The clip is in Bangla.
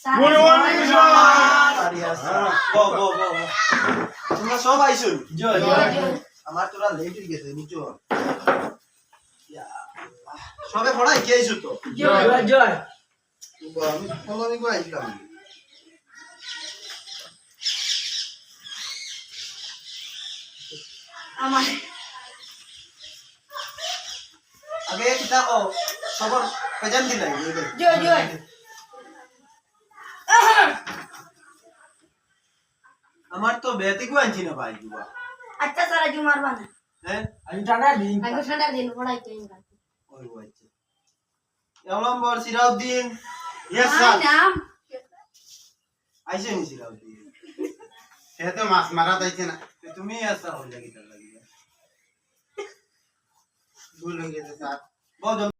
Good morning sir. তোমরা সব আইছো? জয় আমার তোরা লেট হয়ে গেছে বুঝছো? সবে পড়াই কে আইছো তো? জয় জয় আমি ফলোইং করে আইছিলাম। আমার আগে কিতা কো সবর পেজান দিলাই জয় জয় আমার তো বেতি কো আনছি না ভাই দুবা। আচ্ছা সারা জুমার বানা হ্যাঁ আমি ঠান্ডা দিন আগে ঠান্ডা দিন পড়াই কেন ওই আচ্ছা এলম্বর সিরাউদ্দিন ইয়েস আমার স্যার নাম আইছে নি সিরাউদ্দিন সে তো মাছ মারা যাইছে না তুমি আসা হই লাগি তার লাগি ভুল হয়ে গেছে স্যার বহুত